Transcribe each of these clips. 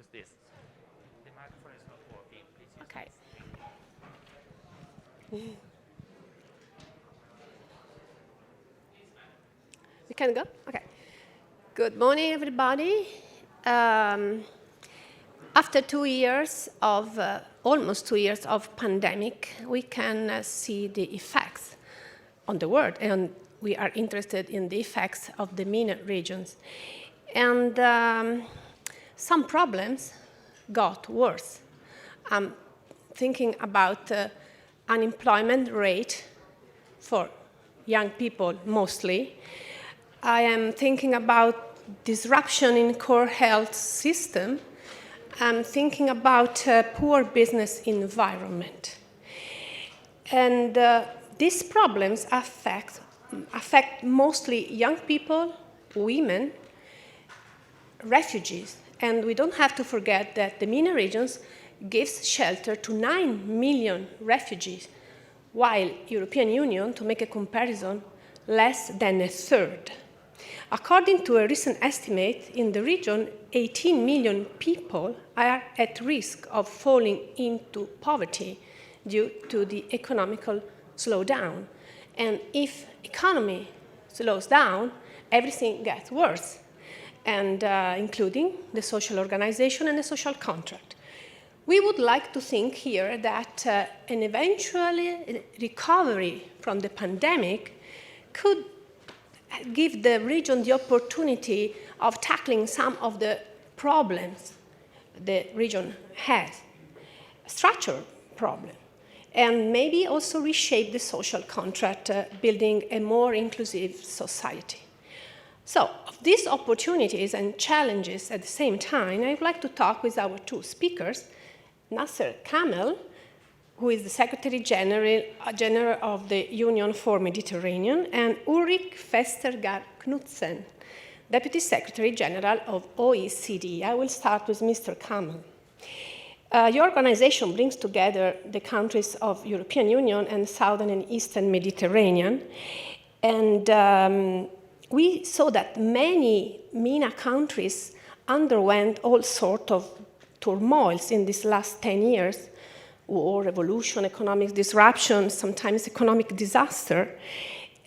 use this. The microphone is not working. Please use Okay. this. We can go? Okay. Good morning, everybody. After 2 years of, almost 2 years of pandemic, we can see the effects on the world, and we are interested in the effects of the MENA regions. And some problems got worse. I'm thinking about unemployment rate for young people mostly. I am thinking about disruption in core health system. I'm thinking about poor business environment. And these problems affect mostly young people, women, refugees. And we don't have to forget that the MENA regions gives shelter to 9 million refugees, while European Union, to make a comparison, less than a third. According to a recent estimate, in the region, 18 million people are at risk of falling into poverty due to the economical slowdown. And if economy slows down, everything gets worse, and including the social organization and the social contract. We would like to think here that an eventual recovery from the pandemic could give the region the opportunity of tackling some of the problems the region has, structural problem, and maybe also reshape the social contract, building a more inclusive society. So, of these opportunities and challenges at the same time, I would like to talk with our two speakers, Nasser Kamel, who is the Secretary General of the Union for Mediterranean, and Ulrik Vestergaard Knudsen, Deputy Secretary General of OECD. I will start with Mr. Kamel. Your organization brings together the countries of European Union and Southern and Eastern Mediterranean, and we saw that many MENA countries underwent all sorts of turmoils in these last 10 years, war, revolution, economic disruption, sometimes economic disaster,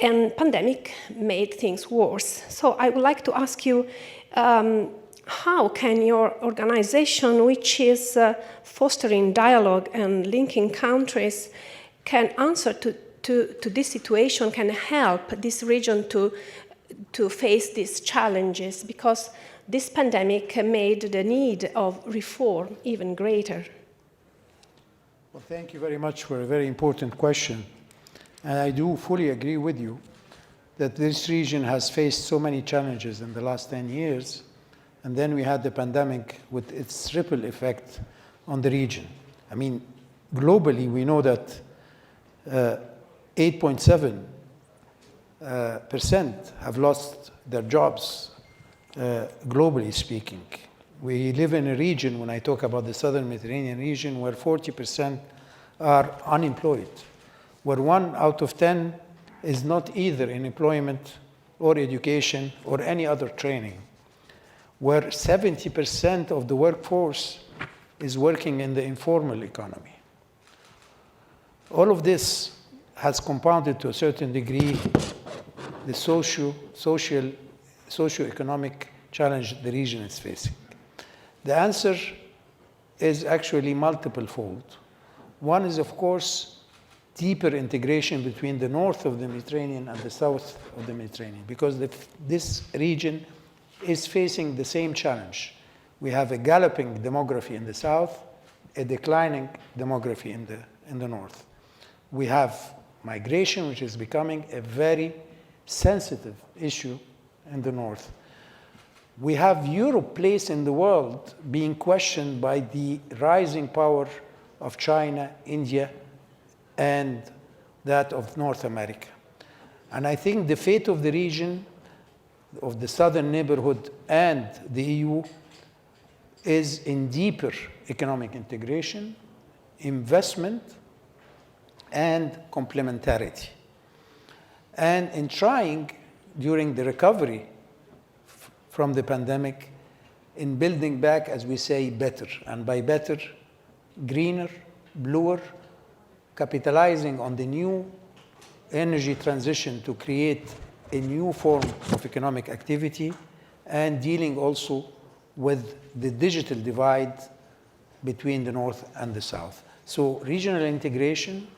and pandemic made things worse. So I would like to ask you, how can your organization, which is fostering dialogue and linking countries, can answer to this situation, can help this region to face these challenges? Because this pandemic made the need of reform even greater. Well, thank you very much for a very important question. And I do fully agree with you that this region has faced so many challenges in the last 10 years. And then we had the pandemic with its ripple effect on the region. I mean, globally, we know that 8.7% have lost their jobs, globally speaking. We live in a region, when I talk about the Southern Mediterranean region, where 40% are unemployed, where 1 out of 10 is not either in employment or education or any other training, where 70% of the workforce is working in the informal economy. All of this has compounded to a certain degree the socio-economic challenge the region is facing. The answer is actually multiple-fold. One is, of course, deeper integration between the north of the Mediterranean and the south of the Mediterranean, because this region is facing the same challenge. We have a galloping demography in the south, a declining demography in the north. We have migration, which is becoming a very sensitive issue in the north. We have Europe's place in the world being questioned by the rising power of China, India, and that of North America. And I think the fate of the region, of the southern neighborhood and the EU, is in deeper economic integration, investment, and complementarity. And in trying, during the recovery from the pandemic, in building back, as we say, better. And by better, greener, bluer, capitalizing on the new energy transition to create a new form of economic activity, and dealing also with the digital divide between the North and the South. So regional integration,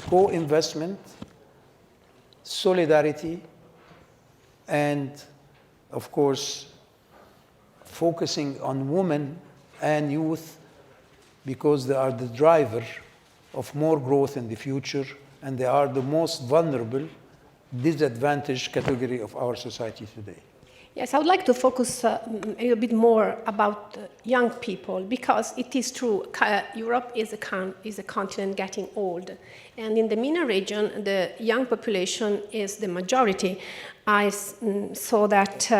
co-investment, solidarity, and of course, focusing on women and youth, because they are the driver of more growth in the future, and they are the most vulnerable, disadvantaged category of our society today. Yes, I would like to focus a little bit more about young people, because it is true, Europe is a continent getting old. And in the MENA region, the young population is the majority. I saw that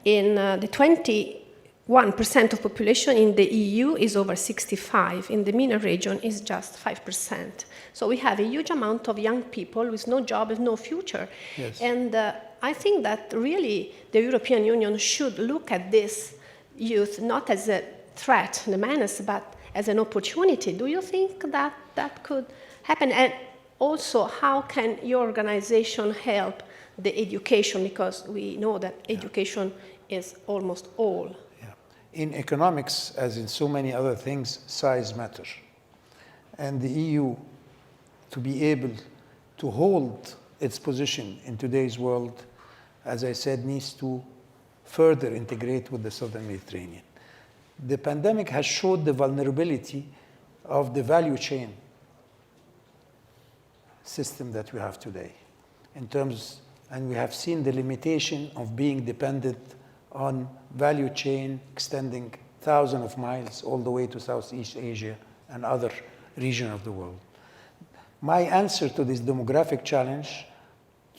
in the 21% of population in the EU is over 65. In the MENA region is just 5%. So we have a huge amount of young people with no job, with no future. Yes. And I think that really the European Union should look at this youth not as a threat, the menace, but as an opportunity. Do you think that that could happen? And also, how can your organization help the education? Because we know that education is almost all. In economics, as in so many other things, size matters. And the EU, to be able to hold its position in today's world, as I said, needs to further integrate with the Southern Mediterranean. The pandemic has showed the vulnerability of the value chain system that we have today. And we have seen the limitation of being dependent on value chain extending thousands of miles all the way to Southeast Asia and other regions of the world. My answer to this demographic challenge,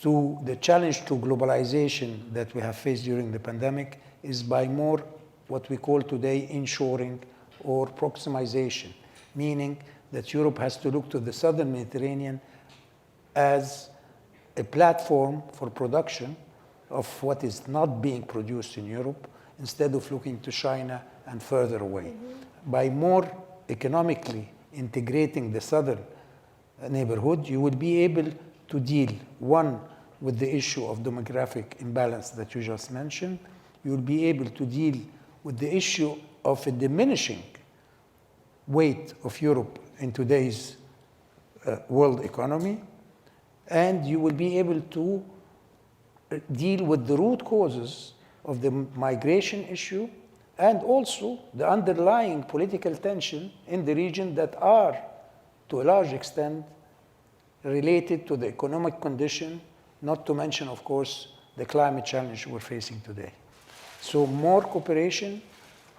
to the challenge to globalization that we have faced during the pandemic, is by more what we call today inshoring or proximization, meaning that Europe has to look to the Southern Mediterranean as a platform for production of what is not being produced in Europe, instead of looking to China and further away. Mm-hmm. By more economically integrating the southern neighborhood, you would be able to deal, one, with the issue of demographic imbalance that you just mentioned. You will be able to deal with the issue of a diminishing weight of Europe in today's world economy, and you will be able to deal with the root causes of the migration issue and also the underlying political tension in the region that are, to a large extent, related to the economic condition, not to mention, of course, the climate challenge we're facing today. So more cooperation,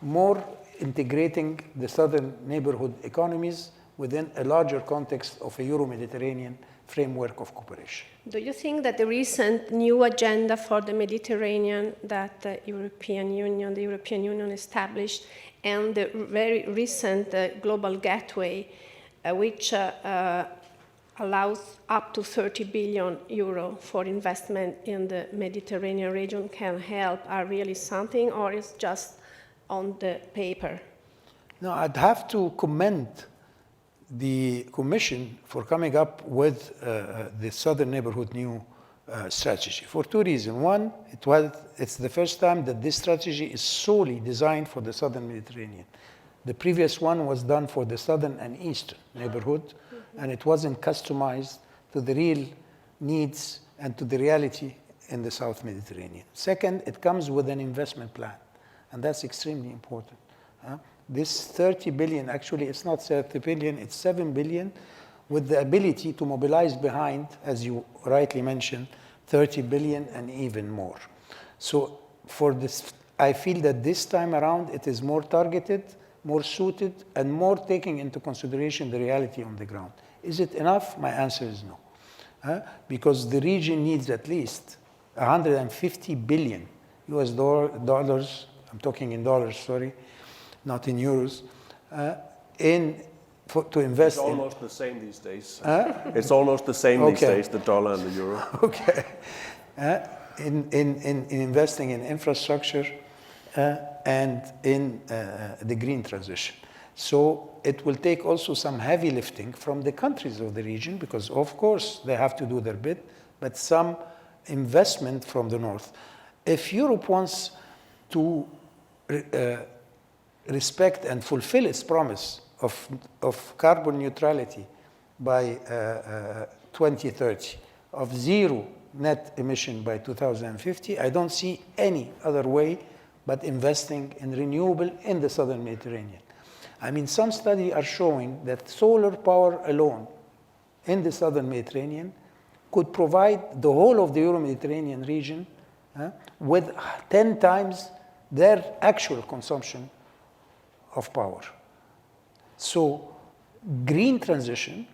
more integrating the southern neighborhood economies within a larger context of a Euro-Mediterranean framework of cooperation. Do you think that the recent new agenda for the Mediterranean that the European Union established, and the very recent global gateway, which allows up to 30 billion euro for investment in the Mediterranean region, can help, are really something, or is just on the paper? No, I'd have to commend the Commission for coming up with the Southern Neighborhood New Strategy for two reasons. One, it's the first time that this strategy is solely designed for the Southern Mediterranean. The previous one was done for the Southern and Eastern neighborhood, and it wasn't customized to the real needs and to the reality in the South Mediterranean. Second, it comes with an investment plan, and that's extremely important. This 30 billion, actually it's not 30 billion, it's 7 billion, with the ability to mobilize behind, as you rightly mentioned, 30 billion and even more. So for this, I feel that this time around it is more targeted, more suited, and more taking into consideration the reality on the ground. Is it enough? My answer is no. Because the region needs at least 150 billion US dollars, I'm talking in dollars, sorry, not in euros, to invest in. It's almost the same these days. It's almost the same these days, the dollar and the euro. Okay. In investing in infrastructure and in the green transition. So it will take also some heavy lifting from the countries of the region, because of course they have to do their bit, but some investment from the north. If Europe wants to respect and fulfill its promise of carbon neutrality by 2030, of zero net emission by 2050, I don't see any other way but investing in renewable in the southern Mediterranean. I mean, some studies are showing that solar power alone in the southern Mediterranean could provide the whole of the Euro-Mediterranean region with 10 times their actual consumption of power. So green transition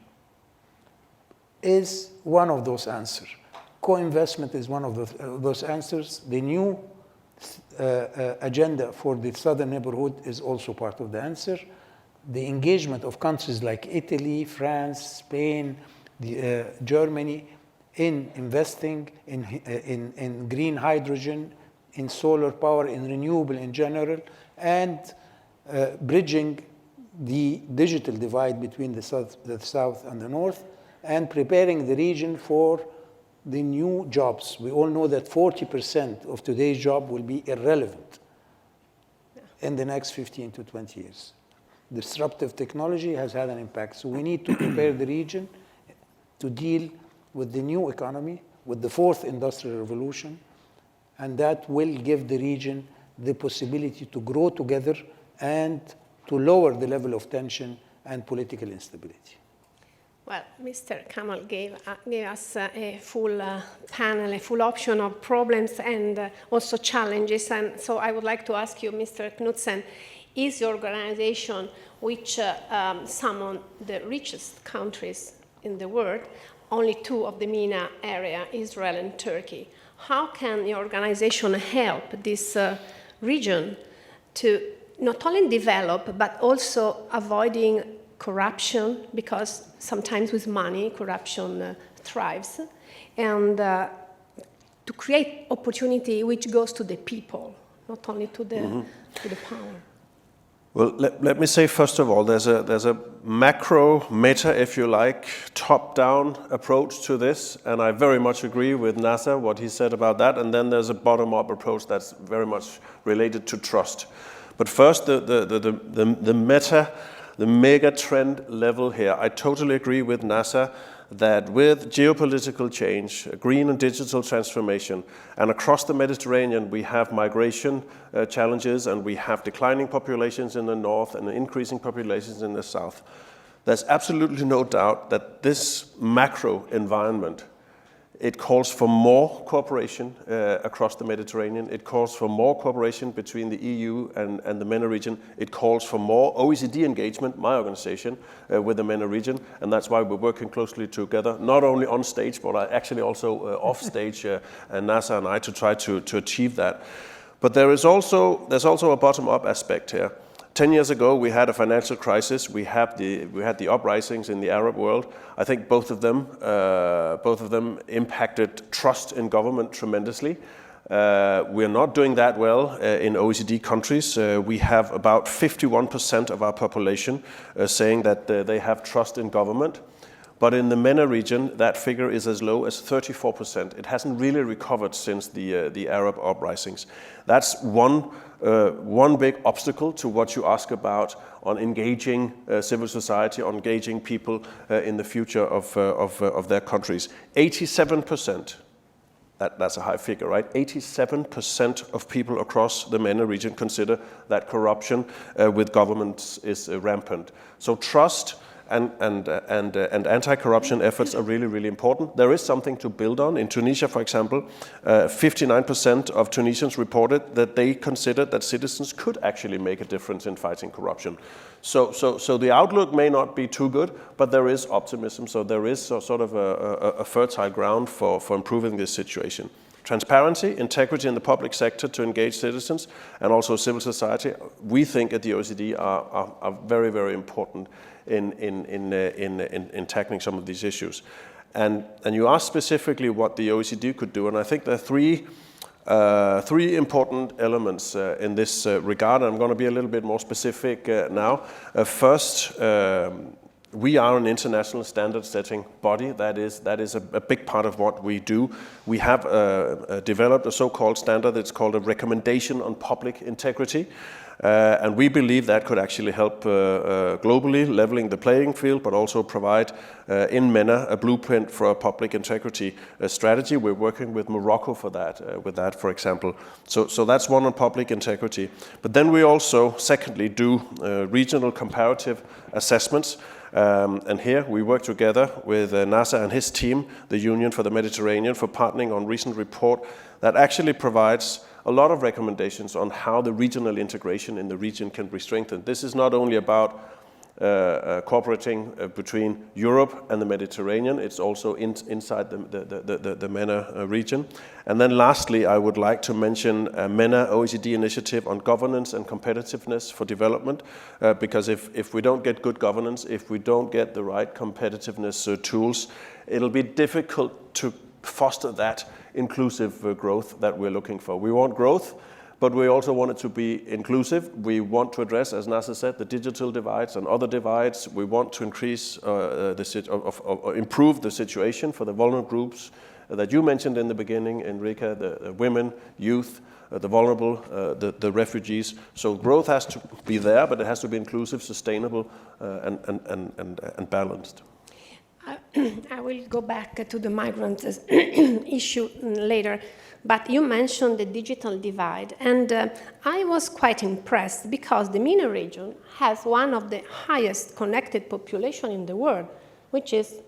is one of those answers. Co-investment is one of those answers. The new agenda for the southern neighborhood is also part of the answer. The engagement of countries like Italy, France, Spain, Germany in investing in green hydrogen, in solar power, in renewable in general, and bridging the digital divide between the south and the north, and preparing the region for the new jobs. We all know that 40% of today's job will be irrelevant in the next 15 to 20 years. Disruptive technology has had an impact. So we need to prepare the region to deal with the new economy, with the fourth industrial revolution, and that will give the region the possibility to grow together and to lower the level of tension and political instability. Well, Mr. Kamal gave us a full panel, a full option of problems and also challenges. And so I would like to ask you, Mr. Knudsen, is your organization, which some of the richest countries in the world, only two of the MENA area, Israel and Turkey, how can your organization help this region to not only develop, but also avoiding corruption, because sometimes with money, corruption thrives, and to create opportunity which goes to the people, not only to the power? Well, let me say, first of all, there's a macro, meta, if you like, top-down approach to this, and I very much agree with Nasser, what he said about that, and then there's a bottom-up approach that's very much related to trust. But first, the meta, the mega trend level here, I totally agree with Nasser that with geopolitical change, green and digital transformation, and across the Mediterranean we have migration challenges, and we have declining populations in the north and increasing populations in the south. There's absolutely no doubt that this macro environment, it calls for more cooperation across the Mediterranean. It calls for more cooperation between the EU and the MENA region. It calls for more OECD engagement, my organization, with the MENA region. And that's why we're working closely together, not only on stage, but actually also off stage, Nasser and I, to try to achieve that. But there's also a bottom-up aspect here. 10 years ago, we had a financial crisis. We had the uprisings in the Arab world. I think both of them impacted trust in government tremendously. We're not doing that well in OECD countries. We have about 51% of our population saying that they have trust in government. But in the MENA region, that figure is as low as 34%. It hasn't really recovered since the Arab uprisings. That's one big obstacle to what you ask about on engaging civil society, on engaging people in the future of their countries. 87%, that's a high figure, right? 87% of people across the MENA region consider that corruption with governments is rampant. So trust and anti-corruption efforts are really, really important. There is something to build on. In Tunisia, for example, 59% of Tunisians reported that they considered that citizens could actually make a difference in fighting corruption. So the outlook may not be too good, but there is optimism. So there is sort of a fertile ground for improving this situation. Transparency, integrity in the public sector to engage citizens, and also civil society, we think at the OECD are very, very important in tackling some of these issues. And you asked specifically what the OECD could do, and I think there are three three important elements in this regard. I'm going to be a little bit more specific now. First, we are an international standard setting body. That is a big part of what we do. We have developed a so-called standard. It's called a recommendation on public integrity. And we believe that could actually help globally, leveling the playing field, but also provide in MENA a blueprint for a public integrity strategy. We're working with Morocco for that, for example. So that's one on public integrity. But then we also, secondly, do regional comparative assessments. And here we work together with NASA and his team, the Union for the Mediterranean, for partnering on recent report that actually provides a lot of recommendations on how the regional integration in the region can be strengthened. This is not only about cooperating between Europe and the Mediterranean, it's also inside the MENA region. And then lastly, I would like to mention a MENA OECD initiative on governance and competitiveness for development, because if we don't get good governance, if we don't get the right competitiveness tools, it'll be difficult to foster that inclusive growth that we're looking for. We want growth, but we also want it to be inclusive. We want to address, as NASA said, the digital divides and other divides. We want to increase improve the situation for the vulnerable groups that you mentioned in the beginning, Enrique, the women, youth, the vulnerable, the refugees. So growth has to be there, but it has to be inclusive, sustainable, and balanced. I will go back to the migrants issue later, but you mentioned the digital divide, and I was quite impressed because the MENA region has one of the highest connected population in the world, which is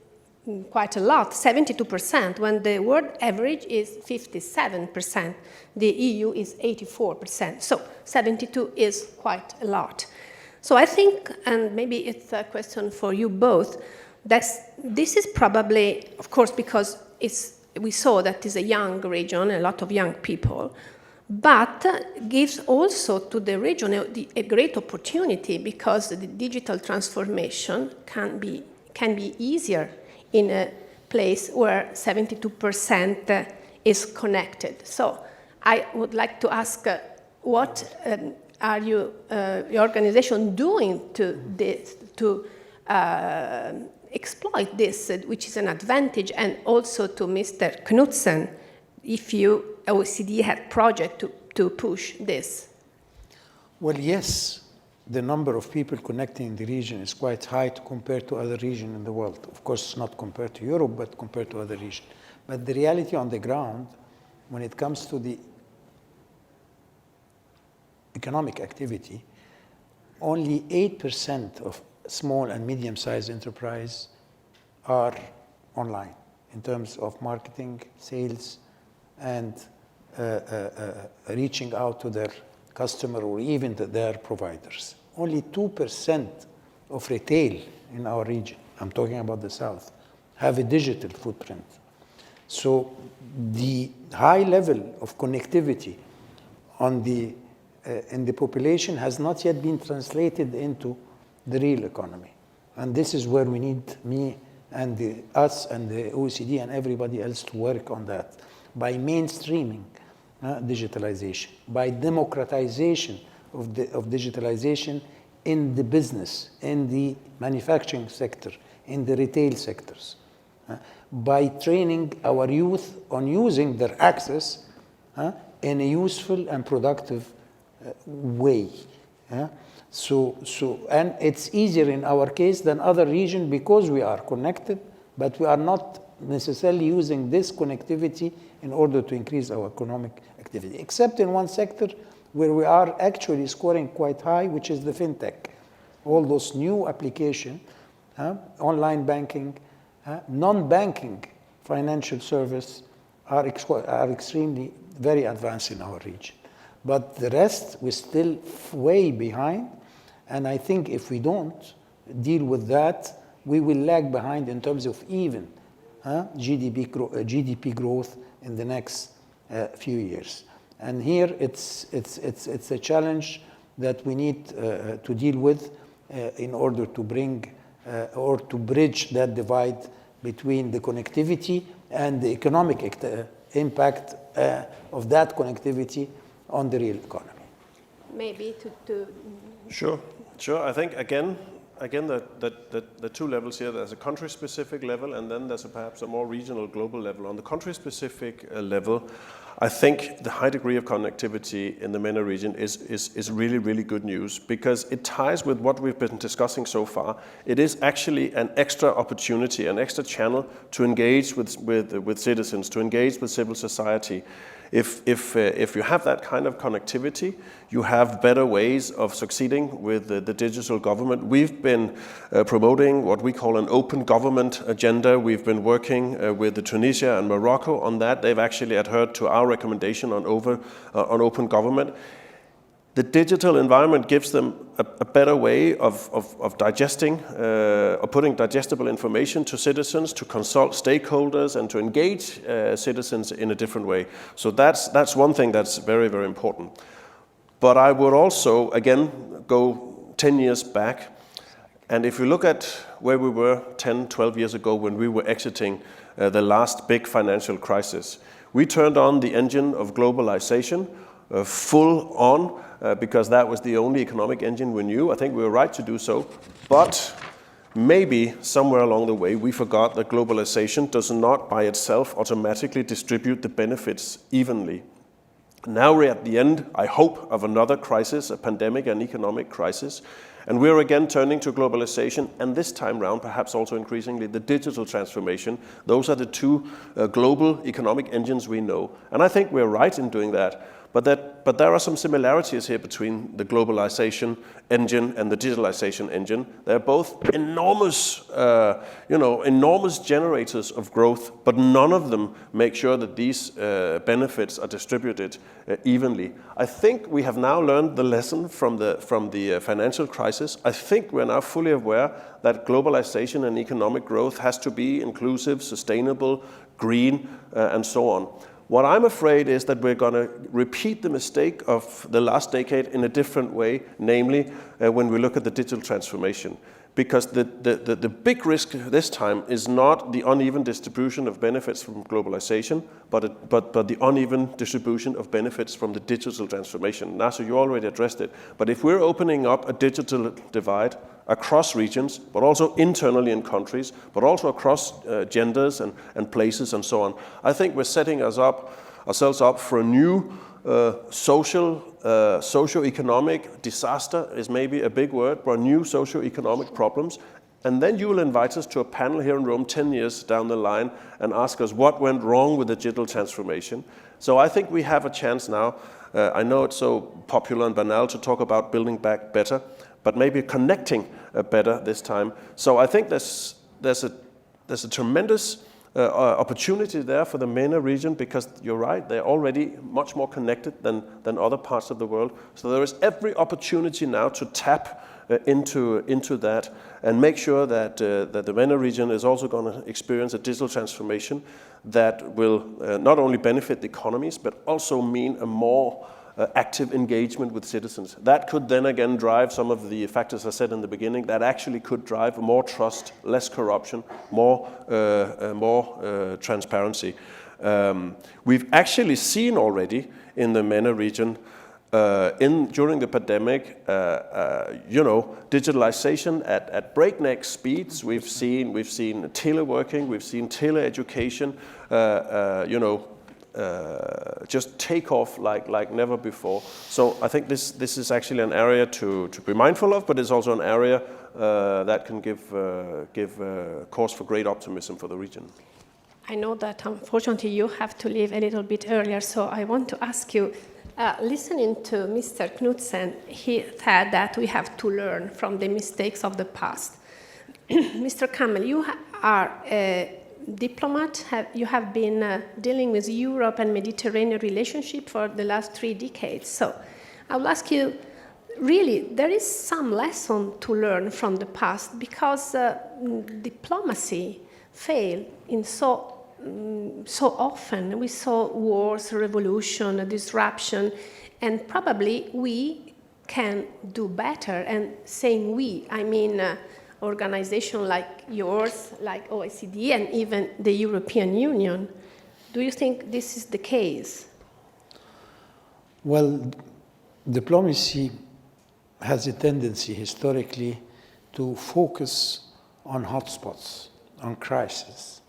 quite a lot, 72%, when the world average is 57%. The EU is 84%, so 72 is quite a lot. So I think, and maybe it's a question for you both, this is probably, of course, because we saw that it's a young region, a lot of young people, but gives also to the region a great opportunity because the digital transformation can be easier in a place where 72% is connected. So I would like to ask, what are your organization doing to exploit this, which is an advantage, and also to Mr. Knudsen, if OECD had project to push this? Well, yes, the number of people connecting in the region is quite high compared to other regions in the world. Of course, not compared to Europe, but compared to other regions. But the reality on the ground, when it comes to the economic activity, only 8% of small and medium-sized enterprise are online in terms of marketing, sales, and reaching out to their customer or even to their providers. Only 2% of retail in our region, I'm talking about the South, have a digital footprint. So the high level of connectivity in the population has not yet been translated into the real economy. And this is where we need me and us and the OECD and everybody else to work on that by mainstreaming digitalization, by democratization of digitalization in the business, in the manufacturing sector, in the retail sectors, by training our youth on using their access in a useful and productive way. And it's easier in our case than other regions because we are connected, but we are not necessarily using this connectivity in order to increase our economic activity, except in one sector where we are actually scoring quite high, which is the fintech. All those new applications, online banking, non-banking financial service are extremely very advanced in our region. But the rest, we're still way behind. And I think if we don't deal with that, we will lag behind in terms of even GDP growth in the next few years. And here it's a challenge that we need to deal with in order to bring or to bridge that divide between the connectivity and the economic impact of that connectivity on the real economy. Maybe to Sure. I think again the two levels here. There's a country-specific level, and then there's perhaps a more regional, global level. On the country-specific level, I think the high degree of connectivity in the MENA region is really, really good news, because it ties with what we've been discussing so far. It is actually an extra opportunity, an extra channel to engage with citizens, to engage with civil society. If you have that kind of connectivity, you have better ways of succeeding with the digital government. We've been promoting what we call an open government agenda. We've been working with Tunisia and Morocco on that. They've actually adhered to our recommendation on open government. The digital environment gives them a better way of digesting, or putting digestible information to citizens, to consult stakeholders, and to engage citizens in a different way. So that's one thing that's very, very important. But I would also, again, go 10 years back. And if you look at where we were 10, 12 years ago when we were exiting the last big financial crisis, we turned on the engine of globalization full on, because that was the only economic engine we knew. I think we were right to do so. But maybe somewhere along the way we forgot that globalization does not by itself automatically distribute the benefits evenly. Now we're at the end, I hope, of another crisis, a pandemic, an economic crisis. And we're again turning to globalization, and this time round, perhaps also increasingly, the digital transformation. Those are the two global economic engines we know. And I think we're right in doing that. But there are some similarities here between the globalization engine and the digitalization engine. They're both enormous, enormous generators of growth, but none of them make sure that these benefits are distributed evenly. I think we have now learned the lesson from the financial crisis. I think we're now fully aware that globalization and economic growth has to be inclusive, sustainable, green, and so on. What I'm afraid is that we're going to repeat the mistake of the last decade in a different way, namely when we look at the digital transformation. Because the big risk this time is not the uneven distribution of benefits from globalization, but the uneven distribution of benefits from the digital transformation. Nasser, you already addressed it. But if we're opening up a digital divide across regions, but also internally in countries, but also across genders and places and so on, I think we're setting ourselves up for a new socio-economic disaster is maybe a big word, but new socio-economic problems. And then you will invite us to a panel here in Rome 10 years down the line and ask us what went wrong with the digital transformation. So I think we have a chance now. I know it's so popular and banal to talk about building back better, but maybe connecting better this time. So I think there's a tremendous opportunity there for the MENA region, because you're right, they're already much more connected than other parts of the world. So there is every opportunity now to tap into that and make sure that the MENA region is also going to experience a digital transformation that will not only benefit the economies, but also mean a more active engagement with citizens. That could then again drive some of the factors I said in the beginning. That actually could drive more trust, less corruption, more transparency. We've actually seen already in the MENA region during the pandemic, digitalization at breakneck speeds. We've seen teleworking, we've seen tele-education, just take off like never before. So I think this is actually an area to be mindful of, but it's also an area that can give cause for great optimism for the region. I know that unfortunately you have to leave a little bit earlier, so I want to ask you, listening to Mr. Knudsen, he said that we have to learn from the mistakes of the past. Mr. Kamel, you are a diplomat. You have been dealing with Europe and Mediterranean relationship for the last 3 decades. So I will ask you, really, there is some lesson to learn from the past, because diplomacy failed in so often. We saw wars, revolution, disruption, and probably we can do better. And saying we, I mean organizations like yours, like OECD, and even the European Union. Do you think this is the case? Well, diplomacy has a tendency historically to focus on hotspots, on crises,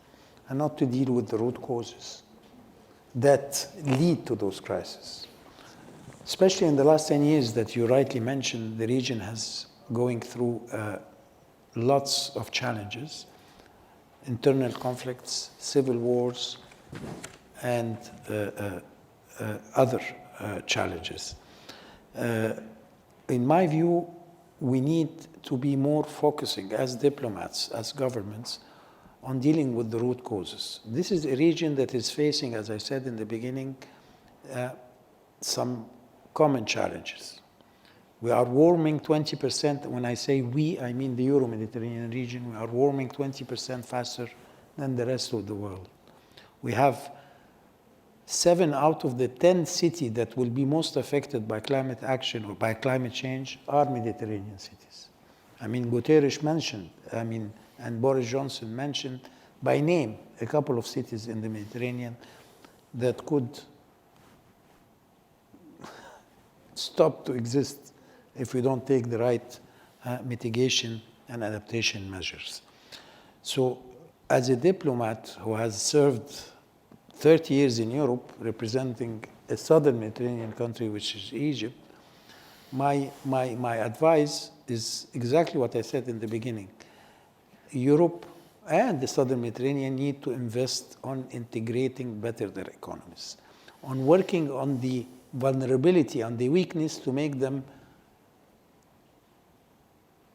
and not to deal with the root causes that lead to those crises. Especially in the last 10 years that you rightly mentioned, the region has going through lots of challenges, internal conflicts, civil wars, and other challenges. In my view, we need to be more focusing as diplomats, as governments, on dealing with the root causes. This is a region that is facing, as I said in the beginning, some common challenges. We are warming 20%. When I say we, I mean the Euro-Mediterranean region. We are warming 20% faster than the rest of the world. We have 7 out of the 10 cities that will be most affected by climate action or by climate change are Mediterranean cities. I mean, Guterres mentioned, and Boris Johnson mentioned by name a couple of cities in the Mediterranean that could stop to exist if we don't take the right mitigation and adaptation measures. So, as a diplomat who has served 30 years in Europe, representing a southern Mediterranean country, which is Egypt, my advice is exactly what I said in the beginning. Europe and the southern Mediterranean need to invest on integrating better their economies, on working on the vulnerability, on the weakness to make them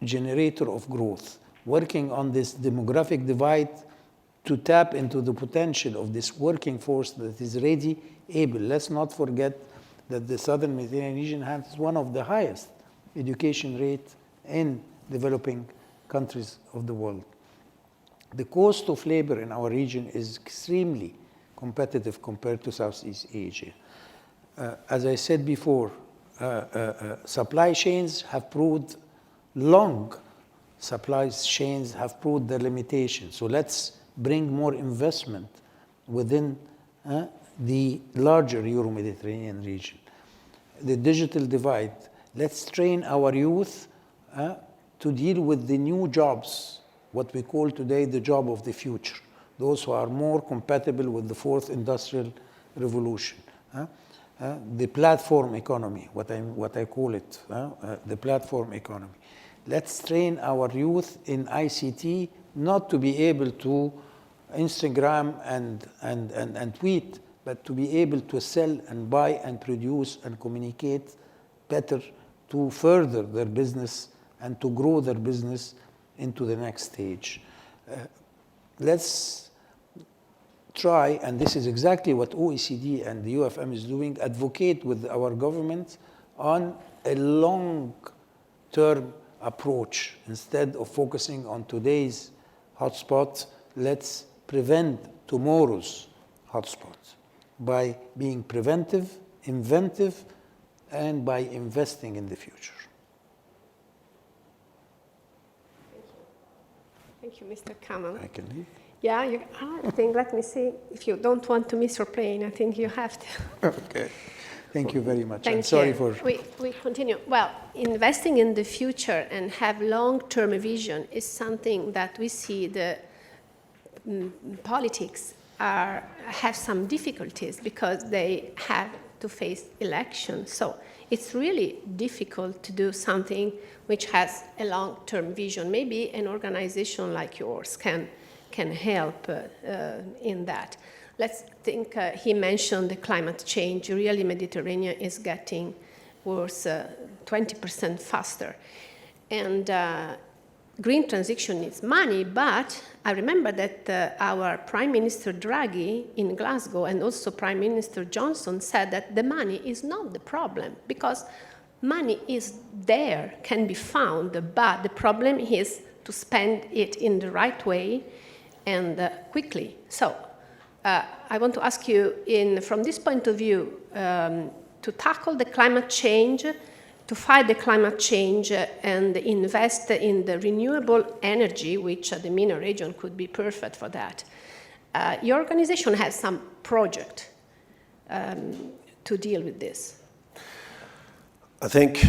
generator of growth, working on this demographic divide to tap into the potential of this working force that is ready, able. Let's not forget that the southern Mediterranean region has one of the highest education rates in developing countries of the world. The cost of labor in our region is extremely competitive compared to Southeast Asia. As I said before, supply chains have proved long supply chains have proved their limitations. So let's bring more investment within the larger Euro-Mediterranean region. The digital divide, let's train our youth to deal with the new jobs, what we call today the job of the future, those who are more compatible with the fourth industrial revolution. The platform economy, what I call it, the platform economy. Let's train our youth in ICT not to be able to Instagram and tweet, but to be able to sell and buy and produce and communicate better to further their business and to grow their business into the next stage. Let's try, and this is exactly what OECD and the UFM is doing, advocate with our government on a long-term approach. Instead of focusing on today's hotspots, let's prevent tomorrow's hotspots by being preventive, inventive, and by investing in the future. Thank you, Mr. Kamal. I can leave? Yeah, I think, let me see, if you don't want to miss your plane, I think you have to. Okay. Thank you very much. Thank I'm sorry you. for... We continue. Well, investing in the future and have long-term vision is something that we see the politics have some difficulties because they have to face elections. So it's really difficult to do something which has a long-term vision. Maybe an organization like yours can help in that. Let's think, he mentioned the climate change. Really, Mediterranean is getting worse 20% faster. And green transition needs money, but I remember that our Prime Minister Draghi in Glasgow and also Prime Minister Johnson said that the money is not the problem because money is there, can be found, but the problem is to spend it in the right way and quickly. So I want to ask you, from this point of view, to tackle the climate change, to fight the climate change and invest in the renewable energy, which the MENA region could be perfect for that. Your organization has some project to deal with this. I think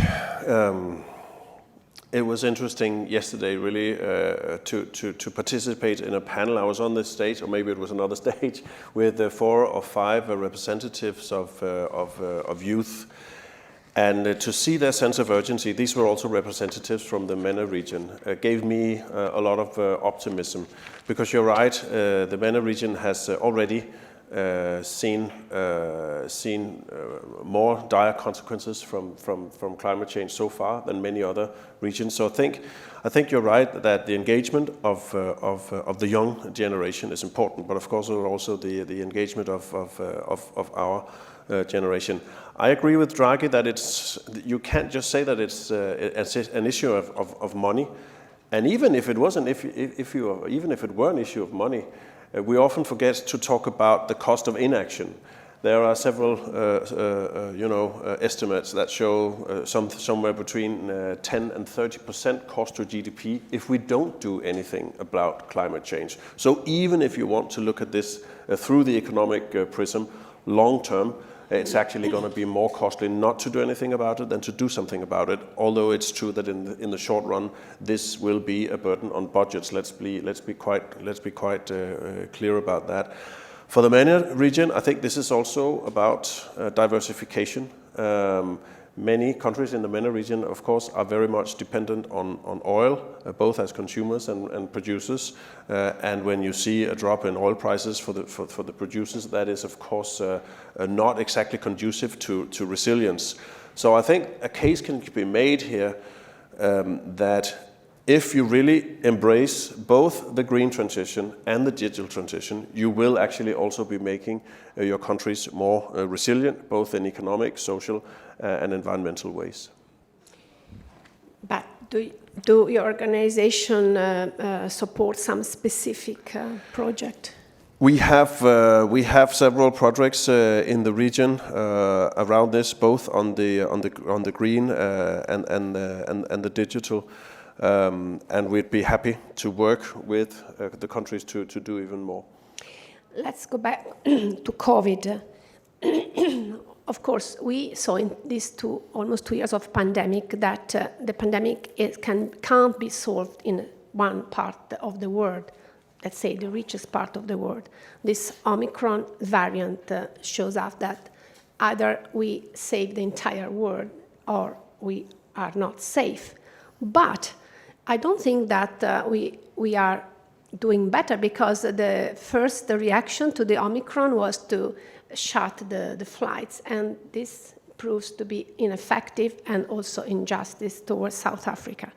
it was interesting yesterday, really, to participate in a panel. I was on this stage, or maybe it was another stage, with 4 or 5 representatives of youth, and to see their sense of urgency. These were also representatives from the MENA region. Gave me a lot of optimism, because you're right. The MENA region has already seen more dire consequences from climate change so far than many other regions. So I think you're right that the engagement of the young generation is important, but of course also the engagement of our generation. I agree with Draghi that you can't just say that it's an issue of money, and even if it wasn't, even if it were an issue of money. We often forget to talk about the cost of inaction. There are several, estimates that show somewhere between 10 and 30% cost to GDP if we don't do anything about climate change. So even if you want to look at this through the economic prism, long term, it's actually going to be more costly not to do anything about it than to do something about it. Although it's true that in the short run, this will be a burden on budgets. Let's be quite clear about that. For the MENA region, I think this is also about diversification. Many countries in the MENA region, of course, are very much dependent on oil, both as consumers and producers. And when you see a drop in oil prices for the producers, that is, of course, not exactly conducive to resilience. So I think a case can be made here that if you really embrace both the green transition and the digital transition, you will actually also be making your countries more resilient, both in economic, social, and environmental ways. But do your organization support some specific project? We have several projects in the region around this, both on the green and the digital. And we'd be happy to work with the countries to do even more. Let's go back to COVID. Of course, we saw in these almost 2 years of pandemic that the pandemic can't be solved in one part of the world, let's say the richest part of the world. This Omicron variant shows us that either we save the entire world or we are not safe. But I don't think that we are doing better, because the first reaction to the Omicron was to shut the flights, and this proves to be ineffective and also injustice towards South Africa.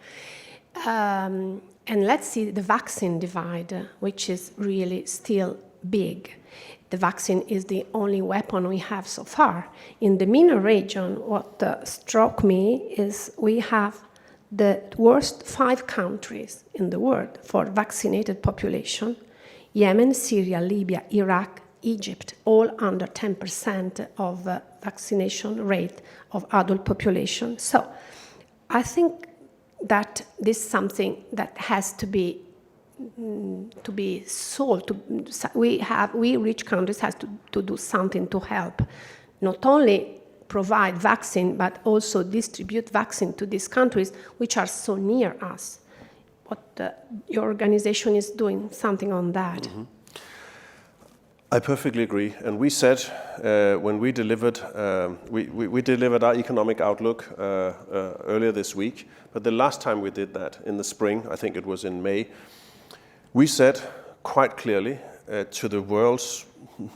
And let's see the vaccine divide, which is really still big. The vaccine is the only weapon we have so far. In the MENA region, what struck me is we have the worst 5 countries in the world for vaccinated population: Yemen, Syria, Libya, Iraq, Egypt, all under 10% of vaccination rate of adult population. So I think that this is something that has to be solved. We rich countries have to do something to help, not only provide vaccine, but also distribute vaccine to these countries which are so near us. What your organization is doing something on that. Mm-hmm. I perfectly agree. And we said when we delivered, we delivered our economic outlook earlier this week. But the last time we did that, in the spring, I think it was in May, we said quite clearly to the world's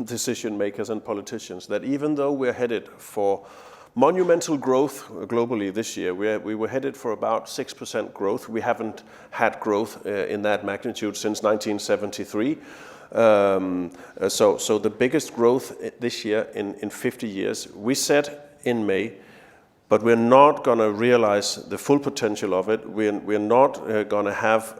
decision makers and politicians that even though we're headed for monumental growth globally this year, we were headed for about 6% growth. We haven't had growth in that magnitude since 1973. So the biggest growth this year in 50 years. We said in May, but we're not going to realize the full potential of it. We're not going to have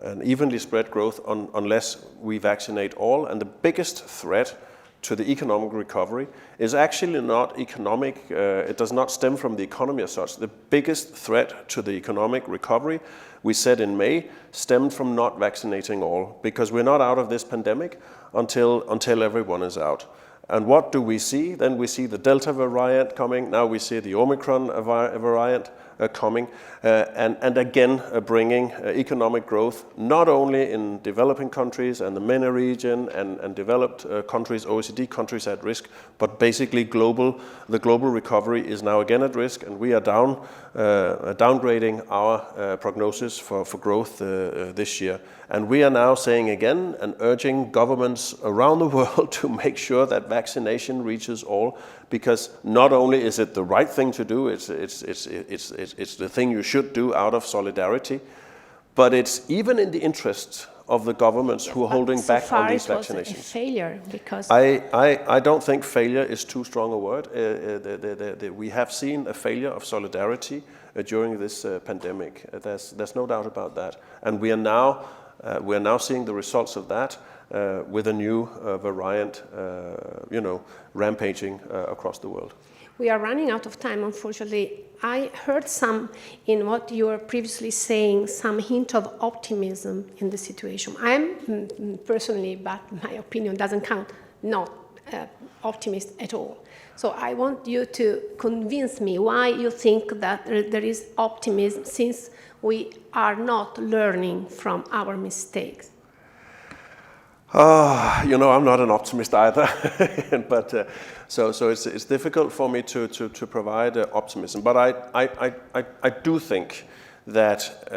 an evenly spread growth unless we vaccinate all. And the biggest threat to the economic recovery is actually not economic, it does not stem from the economy as such. The biggest threat to the economic recovery, we said in May, stemmed from not vaccinating all, because we're not out of this pandemic until everyone is out. And what do we see? Then we see the Delta variant coming, now we see the Omicron variant coming, and again bringing economic growth, not only in developing countries and the MENA region and developed countries, OECD countries at risk, but basically the global recovery is now again at risk, and we are downgrading our prognosis for growth this year. And we are now saying again and urging governments around the world to make sure that vaccination reaches all, because not only is it the right thing to do, it's the thing you should do out of solidarity, but it's even in the interest of the governments who are holding back on these vaccinations. It was a failure because I don't think failure is too strong a word. We have seen a failure of solidarity during this pandemic. There's no doubt about that, and we are now seeing the results of that with a new variant, rampaging across the world. we are running out of time, unfortunately. I heard some, in what you were previously saying, some hint of optimism in the situation. I am personally, but my opinion doesn't count, not optimist at all. So I want you to convince me why you think that there is optimism, since we are not learning from our mistakes. I'm not an optimist either, but so it's difficult for me to provide optimism. But I do think that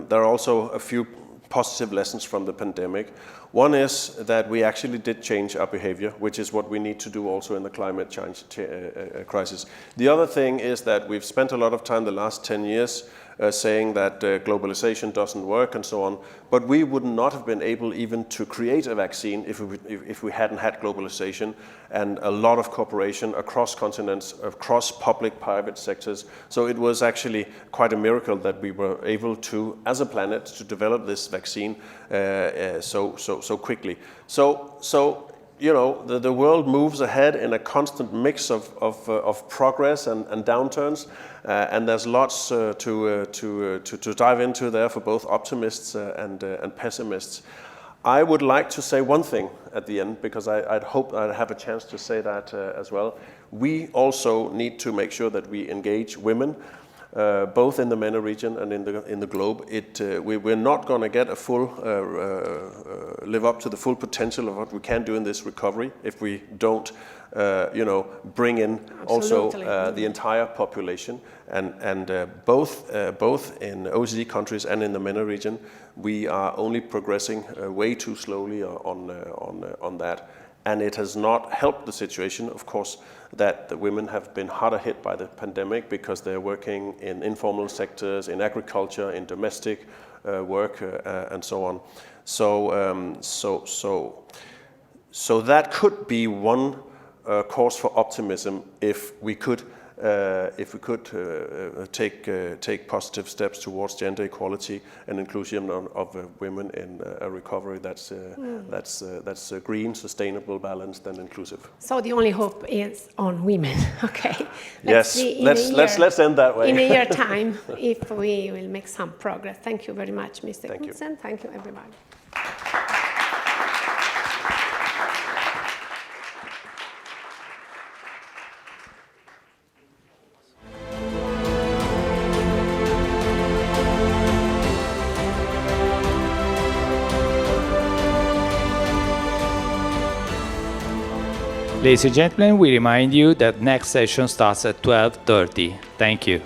there are also a few positive lessons from the pandemic. One is that we actually did change our behavior, which is what we need to do also in the climate change crisis. The other thing is that we've spent a lot of time the last 10 years saying that globalization doesn't work and so on, but we would not have been able even to create a vaccine if we hadn't had globalization and a lot of cooperation across continents, across public-private sectors. So it was actually quite a miracle that we were able to, as a planet, to develop this vaccine so quickly. So the world moves ahead in a constant mix of progress and downturns, and there's lots to dive into there for both optimists and pessimists. I would like to say one thing at the end, because I'd hope I'd have a chance to say that as well. We also need to make sure that we engage women, both in the MENA region and in the globe. We're not going to get a full live up to the full potential of what we can do in this recovery if we don't, bring in also the entire population. And both in OECD countries and in the MENA region, we are only progressing way too slowly on that. And it has not helped the situation, of course, that the women have been harder hit by the pandemic because they're working in informal sectors, in agriculture, in domestic work, and so on. So that could be one cause for optimism if we could take positive steps towards gender equality and inclusion of women in a recovery that's green, sustainable, balanced, and inclusive. So the only hope is on women. Okay. Let's end that way. In a year time, if we will make some progress. Thank you very much, Mr. Knudsen. Thank you, everybody. Ladies and gentlemen, we remind you that next session starts at 12:30. Thank you.